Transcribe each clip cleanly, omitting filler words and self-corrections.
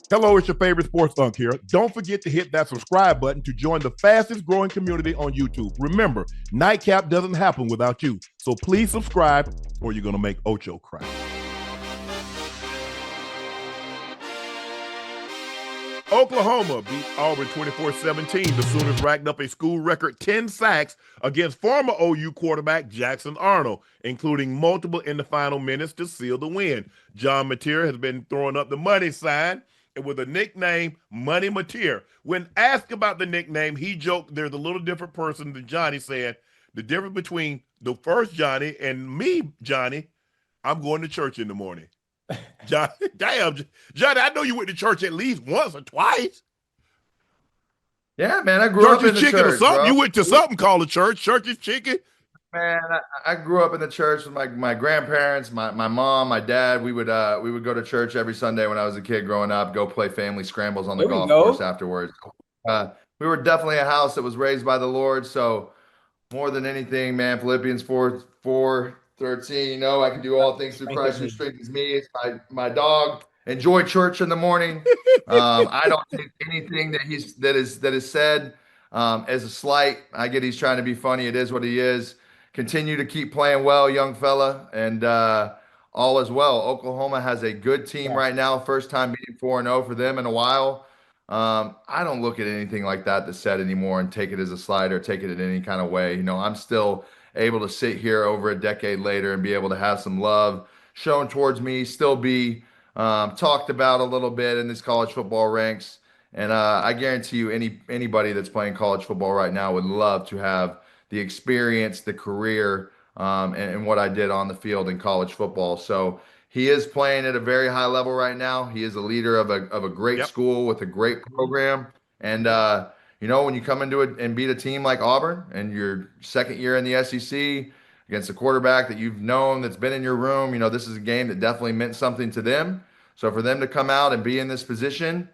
Hello, it's your favorite sports Unc here. Don't forget to hit that subscribe button to join the fastest growing community on YouTube. Remember, Nightcap doesn't happen without you. So please subscribe or you're going to make Ocho cry. Oklahoma beat Auburn 24-17. The Sooners racked up a school record 10 sacks against former OU quarterback Jackson Arnold, including multiple in the final minutes to seal the win. John Mateer has been throwing up the money sign and with a nickname, Money Mateer. When asked about the nickname, he joked there's a little different person than Johnny, said, the difference between the first Johnny and me, Johnny, I'm going to church in the morning. Johnny, damn, Johnny, I know you went to church at least once or twice. Yeah, man, I grew up in the church, or something. Bro. You went to something called a church. Church is chicken. Man, I grew up in the church with my grandparents, my mom, my dad. We would go to church every Sunday when I was a kid growing up. Go play family scrambles on the golf course afterwards. We were definitely a house that was raised by the Lord. So more than anything, man, Philippians 4:13. You know, I can do all things through Christ who strengthens me. It's my dog. Enjoy church in the morning. I don't take anything that is said as a slight. I get he's trying to be funny. It is what he is. Continue to keep playing well, young fella, and all is well. Oklahoma has a good team right now. First time being 4-0 for them in a while. I don't look at anything like that's said anymore and take it as a slide or take it in any kind of way. You know, I'm still able to sit here over a decade later and be able to have some love shown towards me, still be talked about a little bit in this college football ranks. And I guarantee you anybody that's playing college football right now would love to have the experience, the career, and what I did on the field in college football. So he is playing at a very high level right now. He is a leader of a great school with a great program. And, you know, when you come into it and beat a team like Auburn and your second year in the SEC against a quarterback that you've known that's been in your room, you know, this is a game that definitely meant something to them. So for them to come out and be in this position,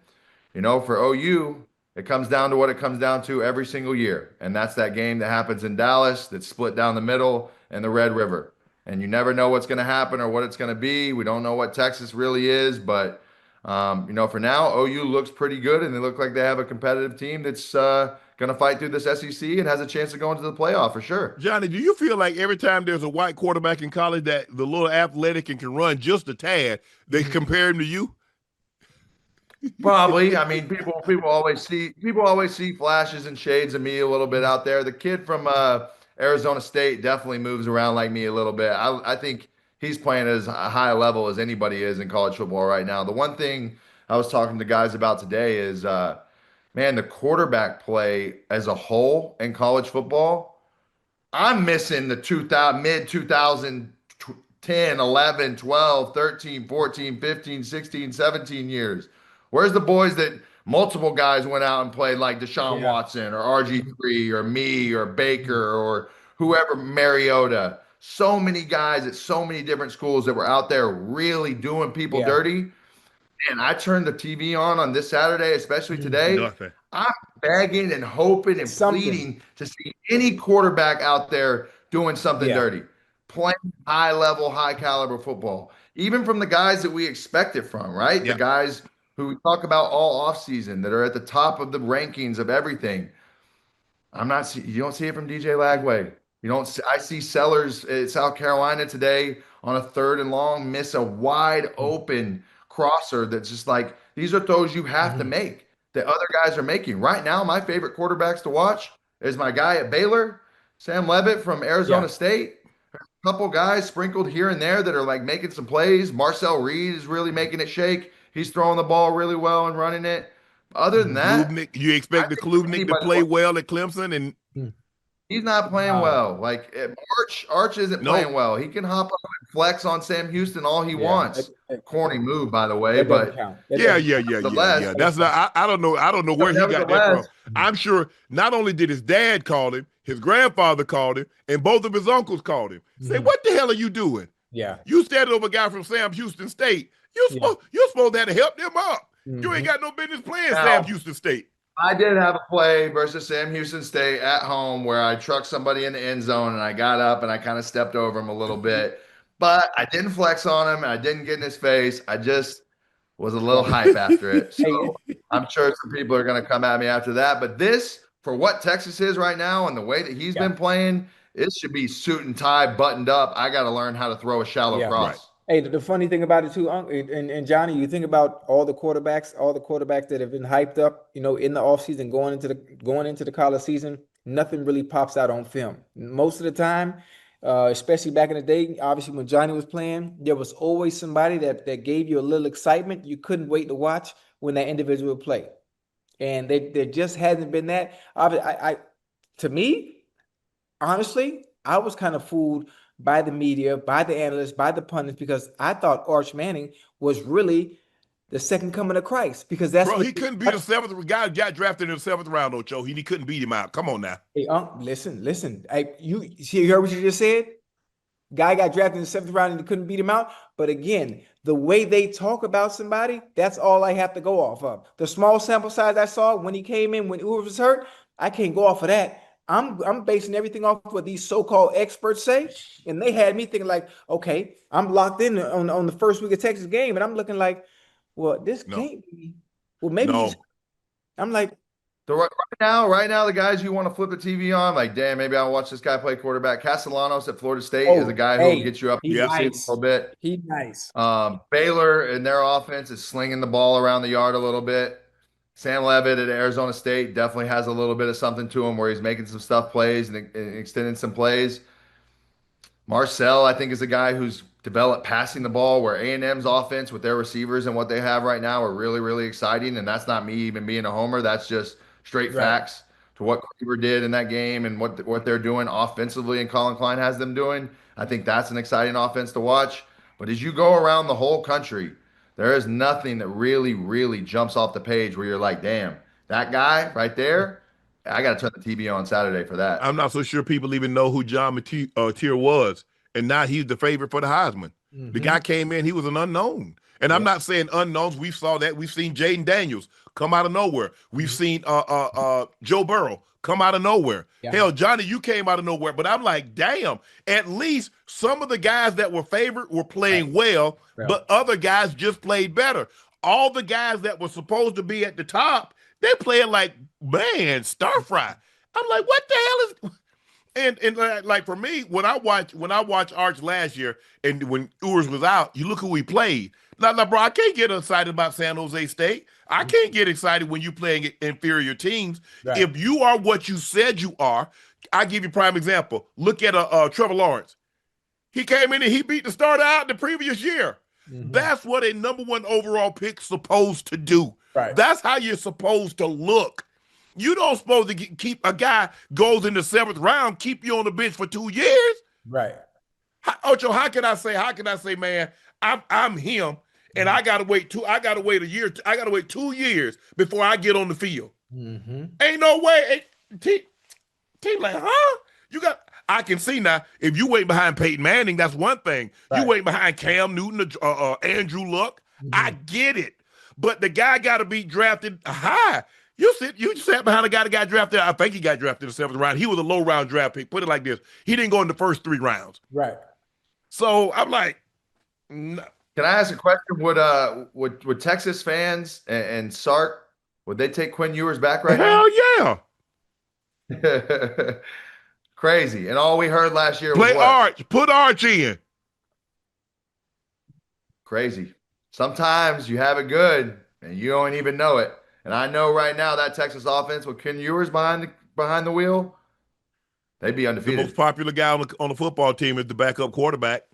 you know, for OU, it comes down to what it comes down to every single year. And that's that game that happens in Dallas that's split down the middle and the Red River. And you never know what's going to happen or what it's going to be. We don't know what Texas really is. But, you know, for now, OU looks pretty good. And they look like they have a competitive team that's going to fight through this SEC and has a chance to go into the playoff for sure. Johnny, do you feel like every time there's a white quarterback in college that the little athletic and can run just a tad, they compare him to you? Probably. I mean, people always see flashes and shades of me a little bit out there. The kid from Arizona State definitely moves around like me a little bit. I think he's playing as a high level as anybody is in college football right now. The one thing I was talking to guys about today is, man, the quarterback play as a whole in college football. I'm missing the mid 2010, 11, 12, 13, 14, 15, 16, 17 years. Where's the boys that multiple guys went out and played like Deshaun Watson or RG3 or me or Baker or whoever, Mariota? So many guys at so many different schools that were out there really doing people dirty. And I turned the TV on this Saturday, especially today. Nothing. I'm begging and hoping and pleading to see any quarterback out there doing something dirty, playing high level, high caliber football, even from the guys that we expect it from, right? The guys who we talk about all offseason that are at the top of the rankings of everything. You don't see it from DJ Lagway. I see Sellers at South Carolina today on a 3rd and long, miss a wide open crosser that's just like, these are throws you have to make that other guys are making. Right now, my favorite quarterbacks to watch is my guy at Baylor, Sam Levitt from Arizona State. A couple guys sprinkled here and there that are like making some plays. Marcel Reed is really making it shake. He's throwing the ball really well and running it. Other than that, you expect the Klubnik to play well at Clemson, and he's not playing well. Like Arch isn't playing well. He can hop up and flex on Sam Houston all he wants. Corny move, by the way, but yeah. That's not. I don't know. I don't know where he got that from. I'm sure not only did his dad call him, his grandfather called him, and both of his uncles called him. Say, what the hell are you doing? Yeah, you standing over a guy from Sam Houston State. You're supposed to help them up. You ain't got no business playing Sam Houston State. I did have a play versus Sam Houston State at home where I trucked somebody in the end zone and I got up and I kind of stepped over him a little bit, but I didn't flex on him and I didn't get in his face. I just was a little hype after it. So I'm sure some people are going to come at me after that. But this, for what Texas is right now and the way that he's been playing, it should be suit and tie, buttoned up. I got to learn how to throw a shallow cross. Right. Hey, the funny thing about it too, Unc, and Johnny, you think about all the quarterbacks that have been hyped up, in the offseason going into the college season, nothing really pops out on film. Most of the time, especially back in the day, obviously when Johnny was playing, there was always somebody that gave you a little excitement. You couldn't wait to watch when that individual would play. And there just hasn't been that. To me, honestly, I was kind of fooled by the media, by the analysts, by the pundits, because I thought Arch Manning was really the second coming of Christ. Because that's he couldn't beat the seventh guy. Got drafted in the 7th round, Ocho. He couldn't beat him out. Come on now. Hey, listen. You heard what you just said? Guy got drafted in the 7th round and he couldn't beat him out. But again, the way they talk about somebody, that's all I have to go off of. The small sample size I saw when he came in, when Urs was hurt, I can't go off of that. I'm basing everything off what these so-called experts say, and they had me thinking like, okay, I'm locked in on the first week of Texas game, and I'm looking like, well, this can't be. Well, maybe I'm like, so right now, the guys you want to flip the TV on, like, damn, maybe I'll watch this guy play quarterback. Castellanos at Florida State is a guy who will get you up a little bit. He's nice. Baylor in their offense is slinging the ball around the yard a little bit. Sam Levitt at Arizona State definitely has a little bit of something to him where he's making some stuff plays and extending some plays. Marcel, I think, is a guy who's developed passing the ball, where A&M's offense with their receivers and what they have right now are really, really exciting. And that's not me even being a homer. That's just straight facts to what Cleaver did in that game and what they're doing offensively and Colin Klein has them doing. I think that's an exciting offense to watch. But as you go around the whole country, there is nothing that really, really jumps off the page where you're like, damn, that guy right there, I got to turn the TV on Saturday for that. I'm not so sure people even know who John Mateer was, and now he's the favorite for the Heisman. Mm-hmm. The guy came in, he was an unknown. And I'm not saying unknowns. We saw that. We've seen Jaden Daniels come out of nowhere. We've seen Joe Burrow come out of nowhere. Yeah. Hell, Johnny, you came out of nowhere. But I'm like, damn, at least some of the guys that were favored were playing well, but other guys just played better. All the guys that were supposed to be at the top, they playing like, man, stir fry. I'm like, what the hell is... And like for me, when I watched Arch last year, and when Urs was out, you look who he played. Now, bro, I can't get excited about San Jose State. I can't get excited when you're playing inferior teams. Right. If you are what you said you are, I give you a prime example. Look at Trevor Lawrence. He came in and he beat the starter out the previous year. Mm-hmm. That's what a #1 overall pick's supposed to do. Right. That's how you're supposed to look. You don't supposed to keep a guy goes in the 7th round, keep you on the bench for 2 years. Right. Ocho, how can I say, man, I'm him, and I gotta wait a year. I gotta wait 2 years before I get on the field. Mm-hmm. Ain't no way. Team like, huh? I can see now. If you wait behind Peyton Manning, that's one thing. Right. You wait behind Cam Newton, Andrew Luck. Mm-hmm. I get it, but the guy got to be drafted high. You sat behind a guy that got drafted. I think he got drafted in the 7th round. He was a low round draft pick. Put it like this: he didn't go in the first 3 rounds. Right. So I'm like, no. Can I ask a question? Would Texas fans and Sark, would they take Quinn Ewers back right now? Hell yeah. Crazy. And all we heard last year was what? Arch. Put Arch in. Crazy. Sometimes you have it good and you don't even know it. And I know right now that Texas offense with Quinn Ewers behind the wheel, they'd be undefeated. The most popular guy on the football team is the backup quarterback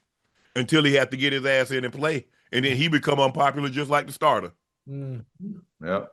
until he has to get his ass in and play. And then he become unpopular just like the starter. Mm-hmm. Yep.